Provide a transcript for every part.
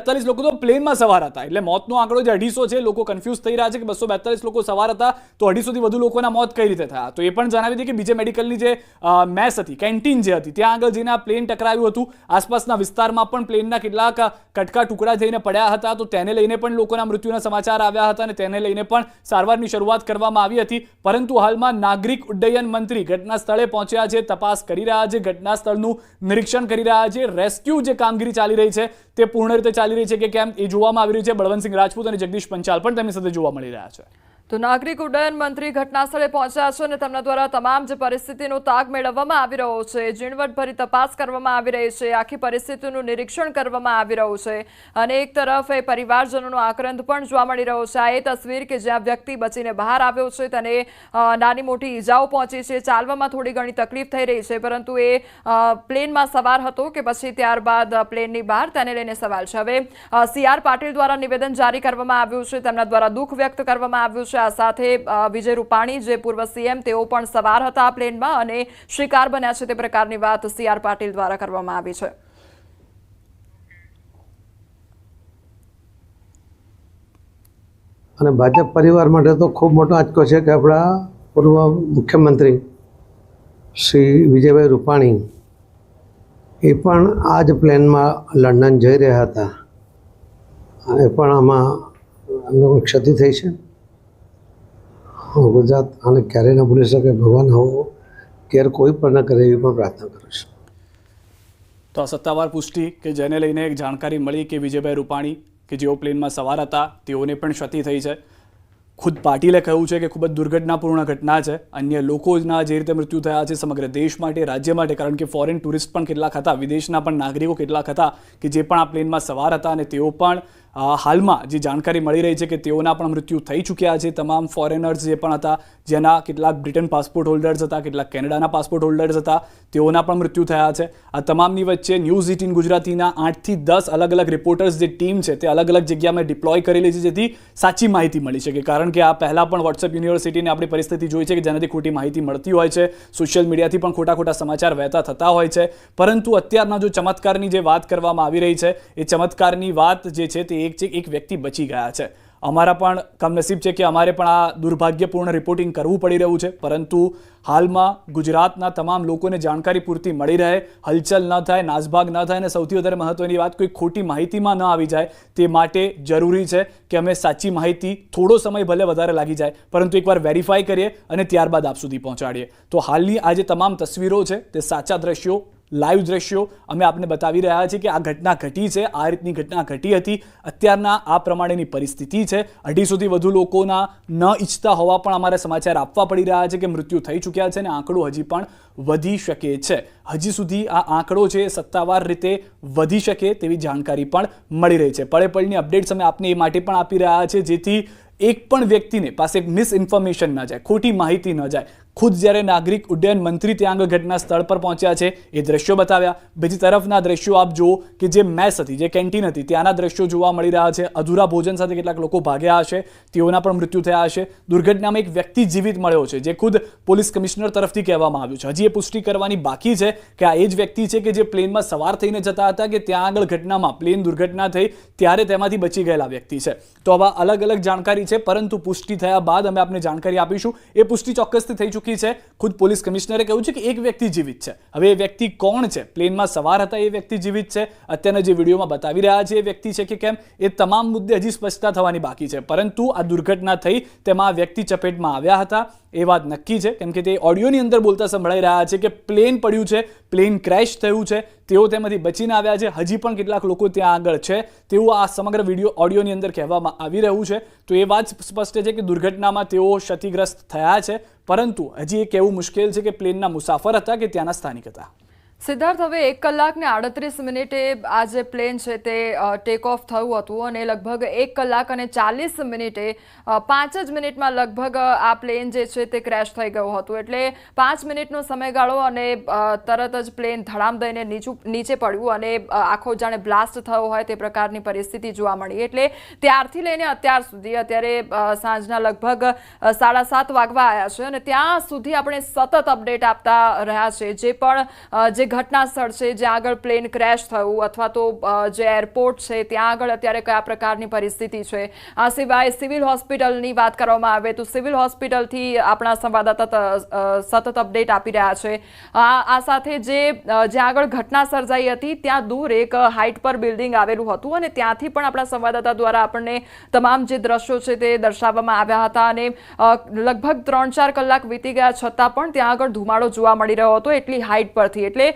242 લોકો તો પ્લેનમાં સવાર હતા, એટલે મોતનો આંકડો જે 250 છે, લોકો કન્ફ્યુઝ થઈ રહ્યા છે કે 242 લોકો સવાર હતા તો 250 થી વધુ લોકોના મોત કઈ રીતે થયા. તો એ પણ જણાવી દઈએ કે બીજે મેડિકલની જે મેસ હતી, કેન્ટીન જે હતી, ત્યાં આગળ જઈને આ પ્લેન ટકરાયું હતું. આસપાસના વિસ્તારમાં પણ પ્લેનના કેટલાક કટકા ટુકડા જઈને પડ્યા હતા, તો તેને લઈને પણ લોકોના મૃત્યુના સમાચાર આવ્યા હતા અને તેને લઈને પણ સારવારની શરૂઆત કરવામાં આવી હતી. પરંતુ હાલમાં નાગરિક ઉડ્ડયન મંત્રી ઘટના સ્થળે પહોંચ્યા છે, તપાસ કરી રહ્યા છે, ઘટના સ્થળનું નિરીક્ષણ કરી રહ્યા છે. રેસ્ક્યુ જે કામગીરી ચાલી રહી છે તે પૂર્ણ રીતે ચાલી રહી છે કે કેમ એ જોવામાં આવી રહ્યું છે. બળવંતસિંહ રાજપૂત અને જગદીશ પંચાલ પણ તેમની સાથે જોવા મળી રહ્યા છે. તો નાગરિક ઉડ્ડયન મંત્રી ઘટના સ્થળે પહોંચ્યા છે અને તેમના દ્વારા તમામ જે પરિસ્થિતિનો તાગ મેળવવામાં આવી રહ્યો છે, ઝીણવટભરી તપાસ કરવામાં આવી રહી છે, આખી પરિસ્થિતિનું નિરીક્ષણ કરવામાં આવી રહ્યું છે અને એક તરફ એ પરિવારજનોનો આક્રંદ પણ જોવા મળી રહ્યો છે. આ એ તસવીર કે જ્યાં વ્યક્તિ બચીને બહાર આવ્યો છે, તેને નાની મોટી ઈજાઓ પહોંચી છે, ચાલવામાં થોડી ઘણી તકલીફ થઈ રહી છે, પરંતુ એ પ્લેનમાં સવાર હતો કે પછી ત્યારબાદ પ્લેનની બહાર, તેને લઈને સવાલ છે. હવે CR પાટીલ દ્વારા નિવેદન જારી કરવામાં આવ્યું છે, તેમના દ્વારા દુઃખ વ્યક્ત કરવામાં આવ્યું છે. આ સાથે વિજય રૂપાણી જે પૂર્વ CM તેઓ પણ સવાર હતા આ પ્લેનમાં અને શિકાર બન્યા છે તે પ્રકારની વાત CR પાટીલ દ્વારા કરવામાં આવી છે. અને ભાજપ પરિવાર માટે તો ખૂબ મોટો આંચકો છે કે આપણા પૂર્વ મુખ્યમંત્રી શ્રી વિજયભાઈ રૂપાણી એ પણ આ જ પ્લેનમાં લંડન જઈ રહ્યા હતા. એ પણ આમાં અમને ક્ષતિ થઈ છે. ગુજરાત આને ક્યારેય ન ભૂલી શકે. ભગવાન આવો કેર કોઈ પણ ન કરે એવી પણ પ્રાર્થના કરું છું. તો આ સત્તાવાર પુષ્ટિ કે જેને લઈને એક જાણકારી મળી કે વિજયભાઈ રૂપાણી કે જેઓ પ્લેનમાં સવાર હતા તેઓને પણ ક્ષતિ થઈ છે. ખુદ પાટીલે કહ્યું છે કે ખૂબ જ દુર્ઘટનાપૂર્ણ ઘટના છે. અન્ય લોકોના જે રીતે મૃત્યુ થયા છે સમગ્ર દેશ માટે, રાજ્ય માટે, કારણ કે ફોરેન ટુરિસ્ટ પણ કેટલાક હતા, વિદેશના પણ નાગરિકો કેટલાક હતા કે જે પણ આ પ્લેનમાં સવાર હતા અને તેઓ પણ હાલમાં જે જાણકારી મળી રહી છે કે તેઓના પણ મૃત્યુ થઈ ચૂક્યા છે. તમામ ફોરેનર્સ જે પણ હતા, જેના કેટલાક બ્રિટન પાસપોર્ટ હોલ્ડર્સ હતા, કેટલાક કેનેડાના પાસપોર્ટ હોલ્ડર્સ હતા, તેઓના પણ મૃત્યુ થયા છે. આ તમામની વચ્ચે ન્યૂઝ 18 ગુજરાતીના 8 થી 10 અલગ અલગ રિપોર્ટર્સ જે ટીમ છે તે અલગ અલગ જગ્યામાં ડિપ્લોય કરેલી છે, જેથી સાચી માહિતી મળી શકે. કારણ કે આ પહેલાં પણ વોટ્સએપ યુનિવર્સિટીની આપણી પરિસ્થિતિ જોઈ છે કે જેનાથી ખોટી માહિતી મળતી હોય છે, સોશિયલ મીડિયાથી પણ ખોટા સમાચાર વહેતા થતા હોય છે. પરંતુ અત્યારના જો ચમત્કારની જે વાત કરવામાં આવી રહી છે, એ ચમત્કારની વાત જે છે તે એક વ્યક્તિ બચી ગયા છે. અમારા પણ કમનસીબ છે કે અમારે પણ આ દુર્ભાગ્યપૂર્ણ રિપોર્ટિંગ કરવું પડી રહ્યું છે, પરંતુ હાલમાં ગુજરાતના તમામ લોકોને જાણકારી પૂરતી મળી રહે, હલચલ ન થાય, નાસભાગ ન થાય અને સૌથી વધારે મહત્વની વાત કોઈ ખોટી માહિતીમાં ન આવી જાય તે માટે જરૂરી છે કે અમે સાચી માહિતી, થોડો સમય ભલે વધારે લાગી જાય પરંતુ એકવાર વેરીફાઈ કરીએ અને ત્યારબાદ આપ સુધી પહોંચાડીએ. તો હાલની આ જે તમામ તસવીરો છે તે સાચા દ્રશ્યો, લાઈવ દ્રશ્યો અમે આપને બતાવી રહ્યા છીએ કે આ ઘટના ઘટી છે, આ રીતની ઘટના ઘટી હતી. અત્યારના આ પ્રમાણેની પરિસ્થિતિ છે. 250 થી વધુ લોકોના ન ઈચ્છતા હોવા પણ અમારે સમાચાર આપવા પડી રહ્યા છે કે મૃત્યુ થઈ ચૂક્યા છે અને આંકડો હજી પણ વધી શકે છે. હજી સુધી આ આંકડો છે સત્તાવાર રીતે વધી શકે તેવી જાણકારી પણ મળી રહી છે. પળે પળની અપડેટ્સ અમે આપને એ માટે પણ આપી રહ્યા છે જેથી એક પણ વ્યક્તિને પાસે મિસઇન્ફોર્મેશન ન જાય, ખોટી માહિતી ન જાય. ખુદ જ્યારે નાગરિક ઉડ્ડયન મંત્રી ત્યાં આગળ ઘટના સ્થળ પર પહોંચ્યા છે એ દ્રશ્યો બતાવ્યા. બીજી તરફના દ્રશ્યો આપ જુઓ કે જે મેસ હતી, જે કેન્ટીન હતી, ત્યાંના દ્રશ્યો જોવા મળી રહ્યા છે. અધૂરા ભોજન સાથે કેટલાક લોકો ભાગ્યા હશે, તેઓના પણ મૃત્યુ થયા હશે. દુર્ઘટનામાં એક વ્યક્તિ જીવિત મળ્યો છે જે ખુદ પોલીસ કમિશનર તરફથી કહેવામાં આવ્યું છે. હજી એ પુષ્ટિ કરવાની બાકી છે કે આ એ જ વ્યક્તિ છે કે જે પ્લેનમાં સવાર થઈને જતા હતા કે ત્યાં આગળ ઘટનામાં પ્લેન દુર્ઘટના થઈ ત્યારે તેમાંથી બચી ગયેલા વ્યક્તિ છે. તો આવા અલગ અલગ જાણકારી છે, પરંતુ પુષ્ટિ થયા બાદ અમે આપને જાણકારી આપીશું. એ પુષ્ટિ ચોક્કસથી થઈ ચૂકી છે. ખુદ પોલીસ કમિશનરે કહ્યું છે કે એક વ્યક્તિ જીવિત છે. હવે એ વ્યક્તિ કોણ છે? પ્લેનમાં સવાર હતા એ વ્યક્તિ જીવિત છે, અત્યારના જે વિડીયોમાં બતાવી રહ્યા છે એ વ્યક્તિ છે કે કેમ, એ તમામ મુદ્દે હજી સ્પષ્ટતા થવાની બાકી છે. પરંતુ આ દુર્ઘટના થઈ તેમાં આ વ્યક્તિ ચપેટમાં આવ્યા હતા એ વાત નક્કી છે, કેમ કે તે ઓડિયોની અંદર બોલતા સંભળાઈ રહ્યા છે કે પ્લેન પડ્યું છે, પ્લેન ક્રેશ થયું છે, તેઓ તેમાંથી બચીને આવ્યા છે. હજી પણ કેટલાક લોકો ત્યાં આગળ છે તેવું આ સમગ્ર વિડીયો ઓડિયોની અંદર કહેવામાં આવી રહ્યું છે. તો એ વાત સ્પષ્ટ છે કે દુર્ઘટનામાં તેઓ ક્ષતિગ્રસ્ત થયા છે, પરંતુ હજી એ કહેવું મુશ્કેલ છે કે પ્લેનના મુસાફર હતા કે ત્યાંના સ્થાનિક હતા. સિદ્ધાર્થ, હવે 1 કલાક ને 38 મિનિટે આ જે પ્લેન છે તે ટેક ઓફ થયું હતું અને લગભગ 1 કલાક અને 40 મિનિટે 5 જ મિનિટમાં લગભગ આ પ્લેન જે છે તે ક્રેશ થઈ ગયું હતું. એટલે 5 મિનિટનો સમયગાળો અને તરત જ પ્લેન ધડામ દઈને નીચે પડ્યું અને આખો જાણે બ્લાસ્ટ થયો હોય તે પ્રકારની પરિસ્થિતિ જોવા મળી. એટલે ત્યારથી લઈને અત્યાર સુધી, અત્યારે સાંજના લગભગ 7:30 વાગવા આવ્યા છે અને ત્યાં સુધી આપણે સતત અપડેટ આપતા રહ્યા છે. જે પણ જે ઘટના સ્થળ છે જ્યાં આગળ પ્લેન ક્રેશ થયું અથવા તો જે એરપોર્ટ છે ત્યાં આગળ અત્યારે કયા પ્રકારની પરિસ્થિતિ છે, આ સિવાય સિવિલ હોસ્પિટલની વાત કરવામાં આવે તો સિવિલ હોસ્પિટલથી આપણા સંવાદદાતા સતત અપડેટ આપી રહ્યા છે. આ સાથે જ્યાં આગળ ઘટના સર્જાઈ હતી ત્યાં દૂર એક હાઇટ પર બિલ્ડિંગ આવેલું હતું અને ત્યાંથી પણ આપણા સંવાદદાતા દ્વારા આપણને તમામ જે દ્રશ્યો છે તે દર્શાવવામાં આવ્યા હતા અને લગભગ 3-4 કલાક વીતી ગયા છતાં પણ ત્યાં આગળ ધુમાડો જોવા મળી રહ્યો હતો એટલી હાઇટ પરથી. એટલે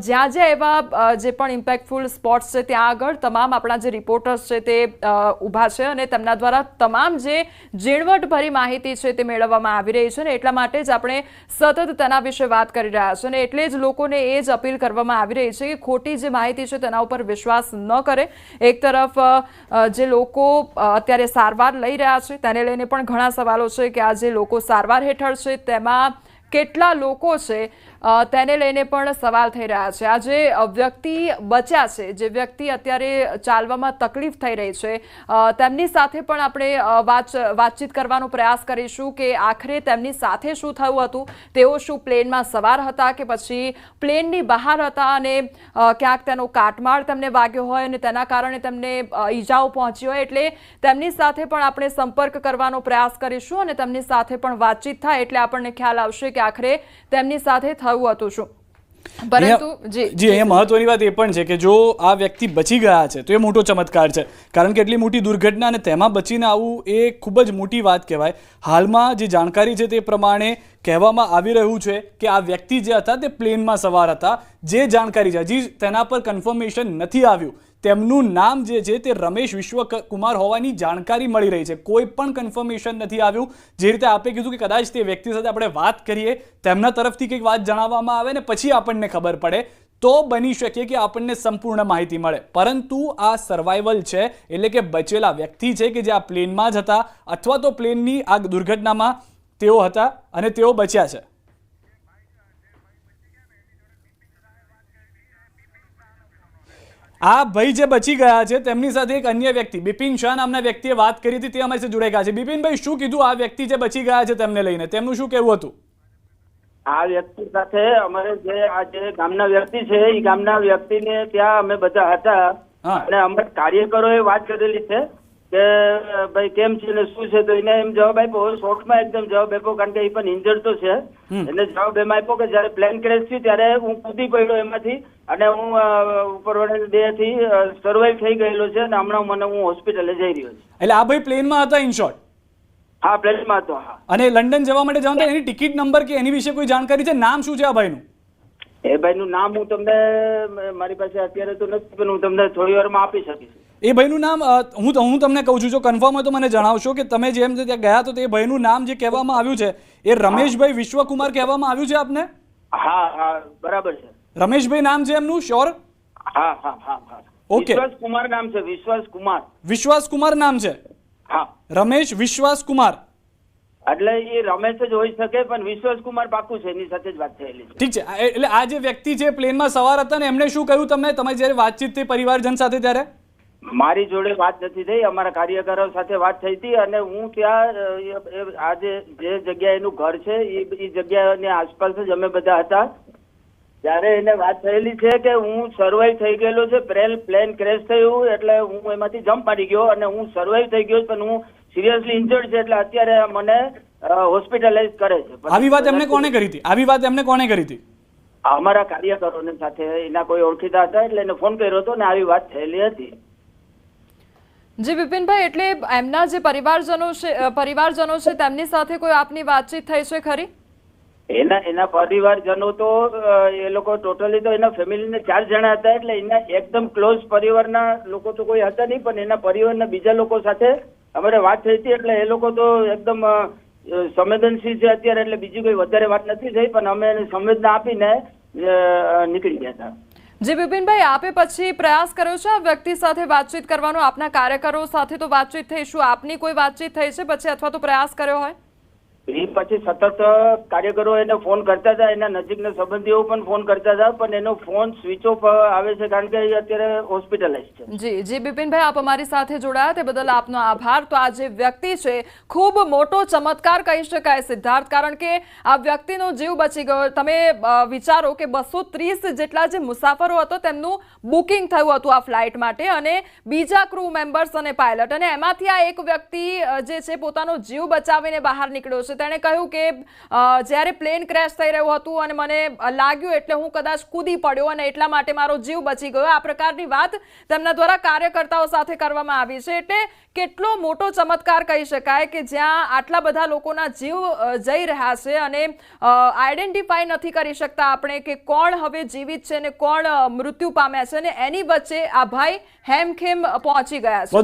જ્યાં એવા જે પણ ઇમ્પેક્ટફુલ સ્પોટ્સ છે ત્યાં આગળ તમામ આપણા જે રિપોર્ટર્સ છે તે ઊભા છે અને તેમના દ્વારા તમામ જે ઝીણવટભરી માહિતી છે તે મેળવવામાં આવી રહી છે ને એટલા માટે જ આપણે સતત તેના વિશે વાત કરી રહ્યા છીએ અને એટલે જ લોકોને એ જ અપીલ કરવામાં આવી રહી છે કે ખોટી જે માહિતી છે તેના ઉપર વિશ્વાસ ન કરે. એક તરફ જે લોકો અત્યારે સારવાર લઈ રહ્યા છે તેને લઈને પણ ઘણા સવાલો છે કે આ જે લોકો સારવાર હેઠળ છે તેમાં કેટલા લોકો છે તેને લઈને પણ સવાલ થઈ રહ્યા છે. આ જે વ્યક્તિ બચ્યા છે, જે વ્યક્તિ અત્યારે ચાલવામાં તકલીફ થઈ રહી છે, તેમની સાથે પણ આપણે વાતચીત કરવાનો પ્રયાસ કરીશું કે આખરે તેમની સાથે શું થયું હતું. તેઓ શું પ્લેનમાં સવાર હતા કે પછી પ્લેનની બહાર હતા અને ક્યાંક તેનો કાટમાળ તેમને વાગ્યો હોય અને તેના કારણે તેમને ઈજાઓ પહોંચી હોય. એટલે તેમની સાથે પણ આપણે સંપર્ક કરવાનો પ્રયાસ કરીશું અને તેમની સાથે પણ વાતચીત થાય એટલે આપણને ખ્યાલ આવશે કે આખરે તેમની સાથે થયું હતું શું. પરંતુ અહીંયા મહત્વની વાત એ પણ છે કે જો આ વ્યક્તિ બચી ગયા છે તો એ મોટો ચમત્કાર છે, કારણ કે એટલી મોટી દુર્ઘટના અને તેમાં બચીને આવવું એ ખૂબ જ મોટી વાત કહેવાય. હાલમાં જે જાણકારી છે તે પ્રમાણે કહેવામાં આવી રહ્યું છે કે આ વ્યક્તિ જે હતા તે પ્લેનમાં સવાર હતા. જે જાણકારી છે હજી તેના પર કન્ફર્મેશન નથી આવ્યું. તેમનું નામ જે છે તે રમેશ વિશ્વકુમાર હોવાની જાણકારી મળી રહી છે. કોઈ પણ કન્ફર્મેશન નથી આવ્યું. જે રીતે આપે કીધું કે કદાચ તે વ્યક્તિ સાથે આપણે વાત કરીએ, તેમના તરફથી કંઈક વાત જણાવવામાં આવે ને પછી આપણને ખબર પડે તો બની શકે કે આપણને સંપૂર્ણ માહિતી મળે. પરંતુ આ સર્વાઈવલ છે એટલે કે બચેલા વ્યક્તિ છે કે જે આ પ્લેનમાં જ હતા અથવા તો પ્લેનની આ દુર્ઘટનામાં તેઓ હતા અને તેઓ બચ્યા છે. આ ભાઈ જે બચી ગયા છે તેમની સાથે એક અન્ય વ્યક્તિ બિપિન શાહ નામના વ્યક્તિએ વાત કરી હતી, તે અમારી સાથે જોડાઈ ગયા છે. બિપિનભાઈ, શું કીધું આ વ્યક્તિ જે બચી ગયા છે તેમને લઈને, તેમનું શું કહેવું હતું? આ વ્યક્તિ સાથે અમારે જે ગામના વ્યક્તિ છે એ ગામના વ્યક્તિને ત્યાં અમે બધા હતા અને અમે કાર્યકરોએ વાત કરેલી છે કે ભાઈ કેમ છે ને શું છે, તો એને એમ જવાબ આપ્યો, શોર્ટમાં એકદમ જવાબ આપ્યો, કારણ કે એ પણ ઇન્જર્ડ તો છે. એને જવાબ એમ આપ્યો કે જયારે પ્લેન ક્રેશ થયું ત્યારે હું કૂદી પડ્યો એમાંથી અને હું ઉપરવાળાની દેહથી સર્વાઈવ થઈ ગયેલો છે અને હમણાં હું હોસ્પિટલે જઈ રહ્યો છું. એટલે આ ભાઈ પ્લેનમાં હતા ઇન શોર્ટ? હા, પ્લેનમાં હતો. હા. અને લંડન જવા માટે જવાનું એની ટિકિટ નંબર કે એની વિશે કોઈ જાણકારી છે? નામ શું છે આ ભાઈનું? એ ભાઈનું નામ હું તમને મારી પાસે અત્યારે તો નથી, પણ હું તમને થોડી વારમાં આપી શકીશ. એ ભાઈનું નામ હું તમને કહું છું, જો કન્ફર્મ હોય તો મને જણાવશો કે તમે જેમ ત્યાં ગયા તો તે ભાઈનું નામ જે કહેવામાં આવ્યું છે એ રમેશભાઈ વિશ્વકુમાર કહેવામાં આવ્યું છે આપને? હા હા, બરાબર છે. રમેશભાઈ નામ છે એમનું? શ્યોર? હા હા હા હા. ઓકે. વિશ્વાસ કુમાર નામ છે. વિશ્વાસ કુમાર. વિશ્વાસ કુમાર નામ છે? હા. રમેશ વિશ્વાસ કુમાર. એટલે એ રમેશ જ હોઈ શકે, પણ વિશ્વાસ કુમાર પાકું છે, એની સાથે જ વાત થયેલી છે. ઠીક છે. એટલે આ જે વ્યક્તિ છે પ્લેનમાં સવાર હતા ને એમણે શું કહ્યું તમને, તમારી જયારે વાતચીત થઈ પરિવારજન સાથે ત્યારે? મારી જોડે વાત નથી થઈ, અમારા કાર્યકરો સાથે વાત થઈ હતી અને હું ત્યાં આ જે જગ્યાએ એનું ઘર છે એ જગ્યાની આસપાસ જ અમે બધા હતા. ત્યારે એને વાત થયેલી છે કે હું સર્વાઈવ થઈ ગયેલો છે, પ્લેન ક્રેશ થયું એટલે હું એમાંથી જમ્પ મારી ગયો અને હું સર્વાઈવ થઈ ગયો, પણ હું સિરિયસલી ઇન્જર્ડ છે એટલે અત્યારે મને હોસ્પિટલાઇઝ કરે છે. આવી વાત એમને કોણે કરી હતી? આવી વાત એમને કોણે કરી હતી? અમારા કાર્યકરોને સાથે એના કોઈ ઓળખીતા હતા એટલે એને ફોન કર્યો હતો ને આવી વાત થયેલી હતી. જી બિપિનભાઈ, એટલે એમના જે પરિવારજનો છે તેમની સાથે કોઈ આપની વાતચીત થઈ છે ખરી? એના પરિવારજનો તો એ લોકો ટોટલી તો એના ફેમિલીને 4 જણા હતા, એટલે એના એકદમ ક્લોઝ પરિવારના લોકો તો કોઈ હતા નહીં, પણ એના પરિવારના બીજા લોકો સાથે અમારે વાત થઈ હતી એટલે એ લોકો તો એકદમ સંવેદનશીલ છે અત્યારે, એટલે બીજી કોઈ વધારે વાત નથી થઈ, પણ અમે એને સંવેદના આપીને નીકળી ગયા હતા. જી બિપિનભાઈ, આપે પછી પ્રયાસ કર્યો છે આ વ્યક્તિ સાથે વાતચીત કરવાનો? આપના કાર્યકરો સાથે તો વાતચીત થઈ, શું આપની કોઈ વાતચીત થઈ છે પછી અથવા તો પ્રયાસ કર્યો હોય? એ પછી સતત કાર્યકરો એને ફોન કરતા હતા, એના નજીકના સંબંધીઓ પણ ફોન કરતા હતા, પણ એનો ફોન સ્વિચ ઓફ આવે છે કારણ કે એ અત્યારે હોસ્પિટલાઇઝ છે. જી બિપિનભાઈ, આપ અમારી સાથે જોડાયા તે બદલ આપનો આભાર. તો આ જે વ્યક્તિ છે ખૂબ મોટો ચમત્કાર કહી શકાય સિદ્ધાર્થ, કારણ કે આ વ્યક્તિનો જીવ બચી ગયો. તમે વિચારો કે 230 જેટલા જે મુસાફરો હતો તેમનું બુકિંગ થયું હતું આ ફ્લાઇટ માટે, અને બીજા ક્રૂ મેમ્બર્સ અને પાયલટ, અને એમાંથી આ એક વ્યક્તિ જે છે પોતાનો જીવ બચાવીને બહાર નીકળ્યો છે. તેણે કહ્યું કે જ્યારે પ્લેન ક્રેશ થઈ રહ્યું હતું અને મને લાગ્યું એટલે હું કદાચ કૂદી પડ્યો અને એટલા માટે મારો જીવ બચી ગયો. આ પ્રકારની વાત તેમના દ્વારા કાર્યકર્તાઓ સાથે કરવામાં આવી છે. એટલે કેટલો મોટો ચમત્કાર કહી શકાય કે જ્યાં આટલા બધા લોકોના જીવ જઈ રહ્યા છે અને આઈડેન્ટિફાઈ નથી કરી શકતા આપણે કે કોણ હવે જીવિત છે અને કોણ મૃત્યુ પામ્યા છે, અને એની વચ્ચે આ ભાઈ હેમખેમ પહોંચી ગયા છે.